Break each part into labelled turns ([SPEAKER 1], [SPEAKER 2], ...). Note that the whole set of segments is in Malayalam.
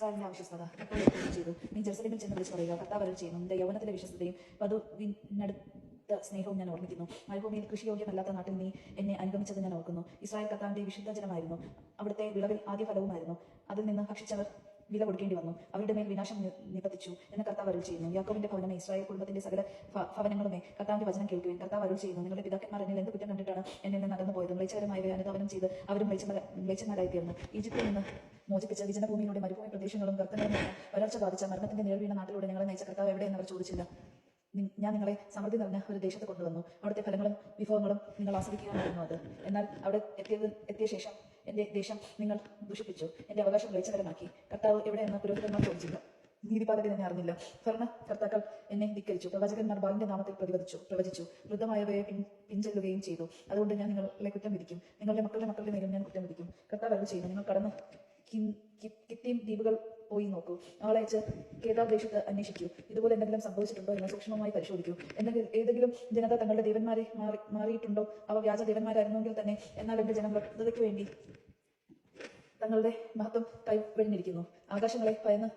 [SPEAKER 1] ഇസ്രായേലിന്റെ അവിശ്വസ്തത ചെയ്തു. നീ ജെറുസലേമിൽ ചെന്ന് വിളിച്ചു പറയുക, കർത്താവ് അരുൾ ചെയ്യുന്നു, നിന്റെ യൗവനത്തിലെ വിശ്വസ്തതയും വധുവിനടുത്ത സ്നേഹവും ഞാൻ ഓർമ്മിക്കുന്നു. മരുഭൂമിയിൽ കൃഷിയോഗ്യമല്ലാത്ത നാട്ടിൽ നീ എന്നെ അനുഗമിച്ചത് ഞാൻ ഓർക്കുന്നു. ഇസ്രായേൽ കർത്താവിന്റെ വിശുദ്ധ ജനമായിരുന്നു. അവിടുത്തെ വിളവിൽ ആദ്യ ഫലവുമായിരുന്നു. അതിൽ നിന്ന് ഭക്ഷിച്ചവർ വില കൊടുക്കേണ്ടി വന്നു. അവരുടെ മേൽ വിനാശം നിപതിച്ചു എന്ന് കർത്താവ് അരുൾ ചെയ്യുന്നു. യാക്കോബിന്റെ ഭവനമേ, ഇസ്രായേൽ കുടുംബത്തിന്റെ സകല ഭവനങ്ങളുമേ, കർത്താവിന്റെ വചനം കേൾക്കുവാൻ കർത്താവ് അരുൾ ചെയ്യുന്നു. നിങ്ങളുടെ പിതാക്കന്മാർ എന്നിൽ എന്ത് കുറ്റം കണ്ടിട്ടാണ് എന്നിൽ നിന്ന് നടന്നു പോയത്? മ്ലേച്ഛകരമായവയെ അനുധാവനം ചെയ്ത് അവരും മ്ലേച്ഛന്മാരായി തീർന്നു. ഈജിപ്തിൽ നിന്ന് മോചിപ്പിച്ച വിജനഭൂമിയിലൂടെ മരുഭൂമി പ്രദേശങ്ങളും ഗർത്തങ്ങളും വരൾച്ച ബാധിച്ച മരണത്തിന്റെ നിഴൽ വീണ നാട്ടിലൂടെ ഞങ്ങളെ നയിച്ച കർത്താവ് എവിടെയെന്ന് അവർ ചോദിച്ചില്ല. ഞാൻ നിങ്ങളെ സമൃദ്ധി നിറഞ്ഞ ഒരു ദേശത്ത് കൊണ്ടുവന്നു. അവിടുത്തെ ഫലങ്ങളും വിഭവങ്ങളും നിങ്ങൾ ആസ്വദിക്കുകയായിരുന്നു. അത് എന്നാൽ അവിടെ എത്തിയ ശേഷം എന്റെ ദേശം നിങ്ങൾ ദുഷിപ്പിച്ചു, എന്റെ അവകാശം മ്ലേച്ഛകരമാക്കി. കർത്താവ് എവിടെയെന്ന് പുരോഹിതന്മാർ ചോദിച്ചില്ല, നീതിപാലകൻ എന്നെ അറിഞ്ഞില്ല. ഭരണകർത്താക്കൾ എന്നെ ധിക്കരിച്ചു, പ്രവാചകന്മാർ ബാലിന്റെ നാമത്തിൽ പ്രവചിച്ചു, വൃദ്ധമായവയെ പിൻചെല്ലുകയും ചെയ്തു. അതുകൊണ്ട് ഞാൻ നിങ്ങളെ കുറ്റം വിധിക്കും, നിങ്ങളുടെ മക്കളുടെ മേലും ഞാൻ കുറ്റം വിധിക്കും. കർത്താവ് അരുൾ ചെയ്യുന്നു, നിങ്ങൾ കടന്ന് കിത്തീം ദ്വീപുകൾ പോയി നോക്കൂ. ആളയച്ച് കേദാർ ദേശത്ത് അന്വേഷിക്കൂ. ഇതുപോലെ എന്തെങ്കിലും സംഭവിച്ചിട്ടുണ്ടോ എന്ന് സൂക്ഷ്മമായി പരിശോധിക്കൂ. ഏതെങ്കിലും ജനത തങ്ങളുടെ ദേവന്മാരെ മാറിയിട്ടുണ്ടോ? അവ വ്യാജ ദേവന്മാരായിരുന്നെങ്കിൽ തന്നെ. എന്നാൽ എന്റെ ജനം വ്യക്തതയ്ക്ക് വേണ്ടി തങ്ങളുടെ മഹത്വം കൈവെടിഞ്ഞിരിക്കുന്നു. ആകാശങ്ങളെ ഭയന്ന്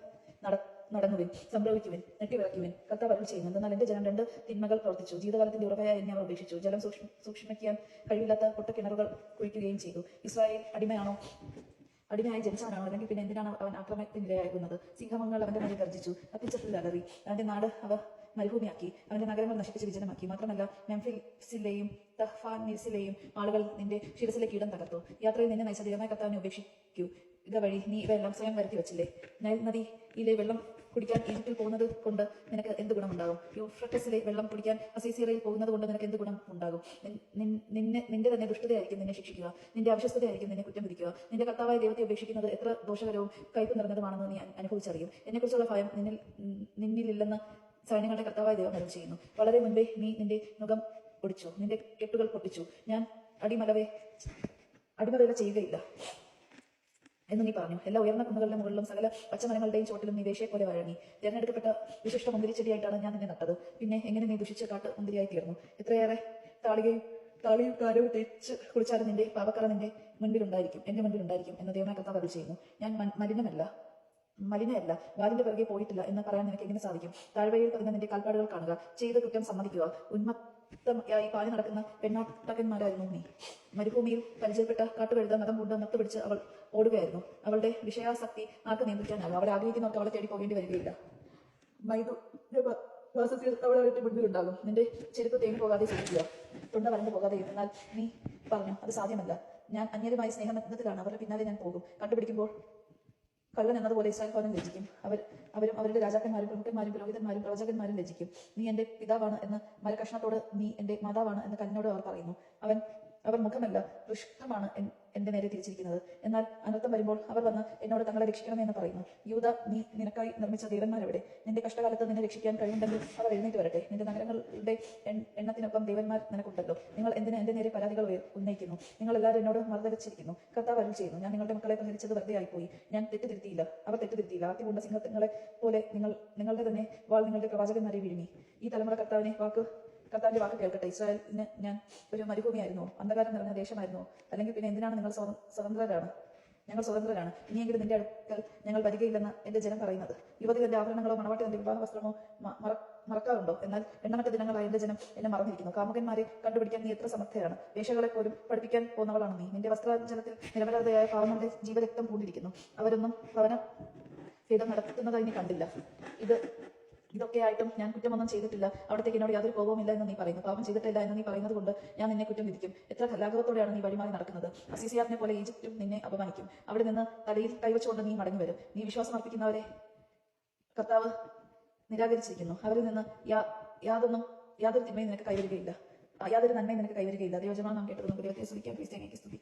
[SPEAKER 1] നടങ്ങുവിൻ, സംഭവിക്കുവിൻ, നെട്ടിവിറയ്ക്കുവിൻ. കർത്താവ് അരുൾ ചെയ്യുന്നു, എന്നാൽ എന്റെ ജനം രണ്ട് തിന്മകൾ പ്രവർത്തിച്ചു. ജീവിതകാലത്തിന്റെ ഉറപ്പായ എന്നെ അവർ ഉപേക്ഷിച്ചു. ജലം സൂക്ഷ്മിക്കാൻ കഴിവില്ലാത്ത പൊട്ടക്കിണറുകൾ കുഴിക്കുകയും ചെയ്തു. ഇസ്രായേൽ അടിമയായി ജനിച്ചവനാണോ? അല്ലെങ്കിൽ പിന്നെ എന്തിനാണ് അവൻ ആക്രമണത്തിനിരയാകുന്നത്? സിംഹങ്ങൾ അവന്റെ മേൽ ഗർജിച്ചു, അത്തിച്ചത്തിൽ അലറി. അവന്റെ നാട് അവർ മരുഭൂമിയാക്കി, അവന്റെ നഗരങ്ങൾ നശിപ്പിച്ച് വിജനമാക്കി. മാത്രമല്ല മെംഫിസിലെയും തഹ്പാനേസിലെയും ആളുകൾ നിന്റെ ശിരസിലെ കീടം തകർത്തു. യാത്രയിൽ നിന്നെ നയിച്ച ദൈവമായ കർത്താവിനെ ഉപേക്ഷിക്കൂ. ഇതുവഴി നീ ഇവയെല്ലാം സ്വയം വരുത്തി വച്ചില്ലേ? നൈൽ നദിയിലെ വെള്ളം കുടിക്കാൻ ഈജിപ്തിൽ പോകുന്നത് കൊണ്ട് നിനക്ക് എന്ത് ഗുണമുണ്ടാകും? യൂഫ്രട്ടസിലെ വെള്ളം കുടിക്കാൻ അസീസിയയിൽ പോകുന്നത് കൊണ്ട് നിനക്ക് എന്ത് ഗുണം ഉണ്ടാകും? നിന്റെ തന്നെ ദുഷ്ടതയായിരിക്കും നിന്നെ ശിക്ഷിക്കുക, നിന്റെ അവിശ്വസ്തതയായിരിക്കും നിന്നെ കുറ്റം വിധിക്കുക. നിന്റെ കർത്താവായ ദൈവത്തെ ഉപേക്ഷിക്കുന്നത് എത്ര ദോഷകരവും കയ്പ് നിറഞ്ഞതുമാണെന്ന് നീ അനുഭവിച്ചറിയും. എന്നെക്കുറിച്ചുള്ള ഭയം നിന്നിലില്ലെന്ന് സൈന്യങ്ങളുടെ കർത്താവായ ദൈവം അരുൾ ചെയ്യുന്നു. വളരെ മുൻപേ നീ നിന്റെ മുഖം ഒടിച്ചു, നിന്റെ കെട്ടുകൾ പൊട്ടിച്ചു. ഞാൻ അടിമവേല ചെയ്യുകയില്ല എന്ന് നീ പറഞ്ഞു. എല്ലാ ഉയർന്ന കുന്നുകളുടെ മുകളിലും സകല പച്ചമരങ്ങളുടെയും ചോട്ടിലും നീ വേശ്യയെ പോലെ വഴങ്ങി. തിരഞ്ഞെടുക്കപ്പെട്ട വിശിഷ്ട മുന്തിരിച്ചെടിയായിട്ടാണ് ഞാൻ നിന്നെ നട്ടത്. പിന്നെ എങ്ങനെ നീ ദുഷിച്ച് കാട്ട് മുന്തിരിയായി തീർന്നു? എത്രയേറെ താളിയും കാരവും തേച്ച് കുളിച്ചാലും നിന്റെ പാപക്കറ നിന്റെ മുൻപിലുണ്ടായിരിക്കും, എന്റെ മുൻപിലുണ്ടായിരിക്കും എന്ന് ദൈവമായ കർത്താവ് അരുൾ ചെയ്യുന്നു. ഞാൻ മലിനയല്ല, വാലിന്റെ പിറകെ പോയിട്ടില്ല എന്ന് പറയാൻ നിനക്ക് എങ്ങനെ സാധിക്കും? താഴ്വരയിൽ പതിഞ്ഞ നിന്റെ കാൽപ്പാടുകൾ കാണുക, ചെയ്ത കുറ്റം സമ്മതിക്കുക. ഉന്മത്തയായി പാഞ്ഞു നടക്കുന്ന പെണ്ണോട്ടകന്മാരായിരുന്നു നീ. മരുഭൂമിയിൽ പരിചയപ്പെട്ട കാട്ടുകഴുത മതം കൊണ്ട് നത്തുപിടിച്ച് അവൾ ഓടുകയായിരുന്നു. അവളുടെ വിഷയാസക്തി ആർക്ക് നിയന്ത്രിക്കാനാകും? അവളെ ആഗ്രഹിക്കുന്നവർക്ക് അവളെ തേടി പോകേണ്ടി വരികയില്ല. അവളെ മുൻപിലുണ്ടാകും. നിന്റെ ചെരുപ്പ് തേഞ്ഞു പോകാതെ സൂക്ഷിക്കുക, തൊണ്ട വരണ്ടു പോകാതെ. എന്നാൽ നീ പറഞ്ഞു, അത് സാധ്യമല്ല. ഞാൻ അന്യരുമായി സ്നേഹബന്ധത്തിലാണ്, അവരുടെ പിന്നാലെ ഞാൻ പോകും. കണ്ടുപിടിക്കുമ്പോൾ കള്ളൻ എന്നതുപോലെ ഇസ്രായേൽ ഭവനം ലജ്ജിക്കും. അവരും അവരുടെ രാജാക്കന്മാരും പ്രമുഖന്മാരും പുരോഹിതന്മാരും പ്രവചകന്മാരും ലജ്ജിക്കും. നീ എന്റെ പിതാവാണ് എന്ന് മരകഷ്ണത്തോട്, നീ എന്റെ മാതാവാണ് എന്ന് കല്ലിനോട് അവർ പറയുന്നു. അവർ മുഖമല്ല പൃഷ്ഠമാണ് എന്റെ നേരെ തിരിച്ചിരിക്കുന്നത്. എന്നാൽ അനർത്ഥം വരുമ്പോൾ അവർ വന്ന് എന്നോട് തങ്ങളെ രക്ഷിക്കണമേ എന്ന് പറയുന്നു. യൂദ, നീ നിനക്കായി നിർമ്മിച്ച ദേവന്മാരെവിടെ? നിന്റെ കഷ്ടകാലത്ത് നിന്നെ രക്ഷിക്കാൻ കഴിയുമെങ്കിൽ അവർ എഴുന്നേറ്റ് വരട്ടെ. നിന്റെ നഗരങ്ങളുടെ എണ്ണത്തിനൊപ്പം ദേവന്മാർ നിനക്കുണ്ടല്ലോ. നിങ്ങൾ എന്തിന് എന്റെ നേരെ പരാതികൾ ഉന്നയിക്കുന്നു? നിങ്ങൾ എല്ലാവരും എന്നോട് മറുതലിച്ചിരിക്കുന്നു. കർത്താവ് അരുൾ ചെയ്യുന്നു, ഞാൻ നിങ്ങളുടെ മക്കളെ പ്രഹരിച്ചത് വെറുതെ ആയിപ്പോയി. അവർ തെറ്റുതിരുത്തിയില്ല. ആർത്തിപൂണ്ട സിംഹങ്ങളെ പോലെ നിങ്ങളുടെ തന്നെ വാൾ നിങ്ങളുടെ പ്രവാചകന്മാരെ വിഴുങ്ങി. ഈ തലമുറ കർത്താവിന്റെ വാക്ക് കേൾക്കട്ടെ. ഇസ്രായേലിന് ഞാൻ ഒരു മരുഭൂമിയായിരുന്നു, അന്ധകാരം നിറഞ്ഞ ദേശമായിരുന്നു. അല്ലെങ്കിൽ പിന്നെ എന്തിനാണ് ഞങ്ങൾ സ്വതന്ത്രരാണ്? ഇനിയെങ്കിലും നിന്റെ അടുക്കൽ ഞങ്ങൾ വരികയില്ലെന്ന് എന്റെ ജനം പറയുന്നത്. യുവതി തന്റെ ആഭരണങ്ങളോ മണവാട്ടി തന്റെ വിവാഹ വസ്ത്രമോ മറക്കാറുണ്ടോ? എന്നാൽ എണ്ണമറ്റ ദിനങ്ങളായ എന്റെ ജനം എന്നെ മറന്നിരിക്കുന്നു. കാമുകന്മാരെ കണ്ടുപിടിക്കാൻ നീ എത്ര സമർത്ഥയാണ്! വേശ്യകളെ പോലും പഠിപ്പിക്കാൻ പോന്നവളാണ് നീ. നിന്റെ വസ്ത്രാഞ്ചലത്തിൽ നിരപരാധയായ പാവങ്ങളുടെ ജീവരക്തം പൂണ്ടിരിക്കുന്നു. അവരൊന്നും ഭവന ഭേദം നടത്തുന്നതായി നീ കണ്ടില്ല. ഇതൊക്കെയായിട്ടും ഞാൻ കുറ്റമൊന്നും ചെയ്തിട്ടില്ല. അവിടത്തേക്ക് എന്നോട് യാതൊരു കോപവുമില്ല എന്ന് നീ പറയുന്നു. പാപം ചെയ്തിട്ടില്ല എന്ന് നീ പറയുന്നത് കൊണ്ട് ഞാൻ നിന്നെ കുറ്റം വിധിക്കും. എത്ര ലാഘവത്തോടെയാണ് നീ വഴിമാറി നടക്കുന്നത്! അസീസിയാറിനെ പോലെ ഈജിപ്തും നിന്നെ അപമാനിക്കും. അവിടെ നിന്ന് തലയിൽ കൈവച്ചുകൊണ്ട് നീ മടങ്ങി വരും. നീ വിശ്വാസം അർപ്പിക്കുന്നവരെ കർത്താവ് നിരാകരിച്ചിരിക്കുന്നു. അവരിൽ നിന്ന് യാതൊരു തിന്മയും നിനക്ക് കൈവരികയില്ല, യാതൊരു നന്മയും നിനക്ക് കൈവരികയില്ല. ദൈവജനമാണ് നാം കേട്ടത്. നമുക്ക് ദൈവത്തെ സ്തുതിക്കാം. ക്രിസ്ത്യാനിക്ക് സ്തുതി.